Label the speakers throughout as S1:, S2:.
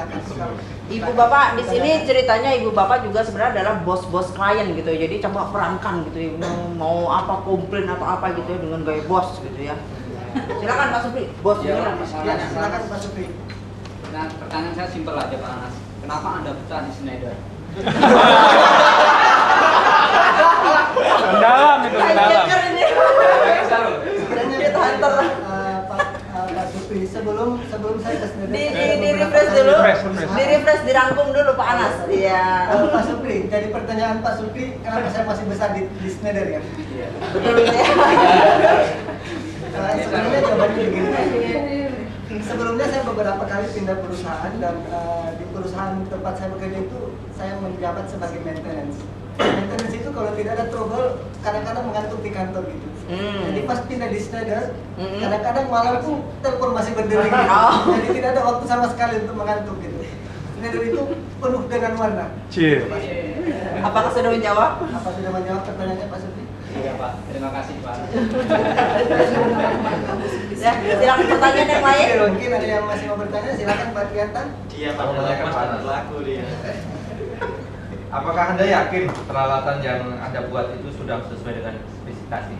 S1: silakan.
S2: Ibu bapak di sini ceritanya ibu bapak juga sebenarnya adalah bos-bos klien gitu ya. Jadi coba perankan gitu ya. Mau apa komplain atau apa gitu ya dengan gaya bos gitu ya. Silakan Pak Supri. Bos
S3: Ya,
S1: Ya, silakan Pak Supri.
S3: Nah, pertanyaan saya simpel aja Pak Anas. Kenapa Anda betah di Schneider?
S4: Mendalam itu, mendalam.
S1: Pak Supri, sebelum saya ke Schneider,
S2: Di refresh dulu. Di refresh, dirangkum dulu Pak Anas. Iya.
S1: Pak Supri, jadi pertanyaan Pak Supri, kenapa saya masih besar di Schneider ya?
S3: Iya.
S2: Betul ya.
S1: Sebenarnya jawabannya begini. Sebelumnya saya beberapa kali pindah perusahaan dan di perusahaan tempat saya bekerja itu saya menjabat sebagai maintenance. Maintenance itu kalau tidak ada trouble kadang-kadang mengantuk di kantor gitu. Jadi pas pindah di Schneider, kadang-kadang malam pun telepon masih berdering gitu. Jadi tidak ada waktu sama sekali untuk mengantuk gitu. Schneider itu penuh dengan warna.
S2: Apakah sudah menjawab?
S1: Apa sudah menjawab pertanyaannya Pak Supri?
S3: Iya Pak, terima kasih Pak.
S2: Ya, silakan pertanyaan yang lain.
S1: Mungkin ada yang masih mau bertanya, silakan Pak Trianta.
S5: Dia laku dia. Apakah Anda yakin peralatan yang Anda buat itu sudah sesuai dengan spesifikasi?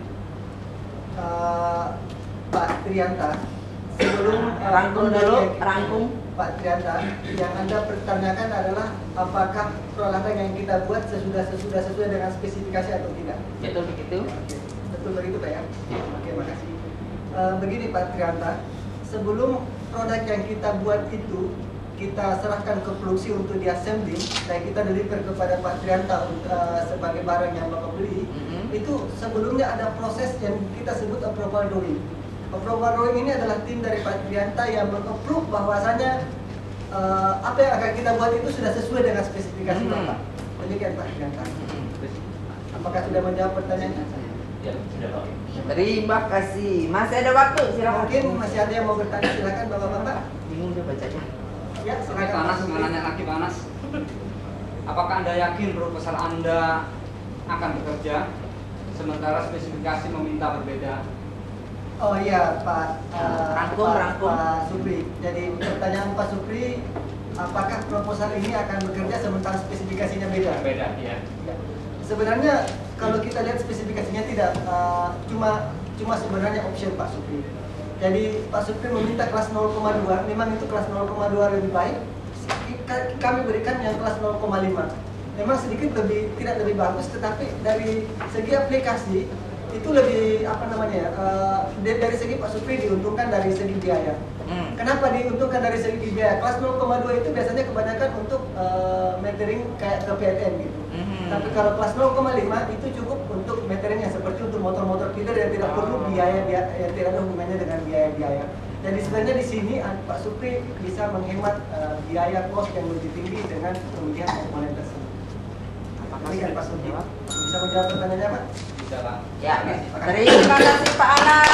S1: Pak Trianta, sebelum
S2: Rangkum dulu, rangkum.
S1: Pak Trianta, yang Anda pertanyakan adalah apakah peralatan yang kita buat sesuai dengan spesifikasi atau tidak?
S2: Betul begitu.
S1: Oke. Betul begitu Pak ya? Oke, makasih. Begini Pak Trianta, sebelum produk yang kita buat itu kita serahkan ke produksi untuk diassembling dan kita deliver kepada Pak Trianta sebagai barang yang Bapak beli, itu sebelumnya ada proses yang kita sebut approval drawing. Approval drawing ini adalah tim dari Pak Trianta yang meng-approve bahwasanya apa yang akan kita buat itu sudah sesuai dengan spesifikasi Bapak. Demikian Pak Trianta. Apakah sudah menjawab pertanyaannya?
S5: Ya, sudah Pak.
S2: Terima kasih. Masih ada waktu, silakan.
S1: Mungkin masih ada yang mau bertanya, silakan Bapak-bapak.
S2: Bingung dia bacanya.
S1: Ya,
S3: Oke
S1: silakan.
S3: Pak Anas, mau nanya lagi Pak Anas. Apakah Anda yakin proposal Anda akan bekerja sementara spesifikasi meminta berbeda?
S1: Oh iya Pak,
S2: Rangkum.
S1: Pak Supri. Jadi pertanyaan Pak Supri, apakah proposal ini akan bekerja sementara spesifikasinya beda?
S3: Berbeda, iya.
S1: Ya. Sebenarnya kalau kita lihat spesifikasinya tidak, cuma sebenarnya option Pak Supri. Jadi Pak Supri meminta kelas 0,2, memang itu kelas 0,2 lebih baik. Kami berikan yang kelas 0,5. Memang sedikit tidak lebih bagus, tetapi dari segi aplikasi itu lebih dari segi Pak Supri diuntungkan dari segi biaya. Kenapa diuntungkan dari segi biaya? Kelas 0,2 itu biasanya kebanyakan untuk metering kayak ke PLN gitu. Tapi kalau kelas 0,5 itu cukup untuk metering yang seperti untuk motor-motor feeder yang tidak perlu biaya yang tidak ada hubungannya dengan biaya-biaya. Jadi sebenarnya di sini Pak Supri bisa menghemat biaya kos yang lebih tinggi dengan pemilihan komponen tersebut. Demikian Pak Supri. Bisa menjawab pertanyaannya Pak?
S3: Bisa Pak.
S2: Ya, terima kasih Pak Anas.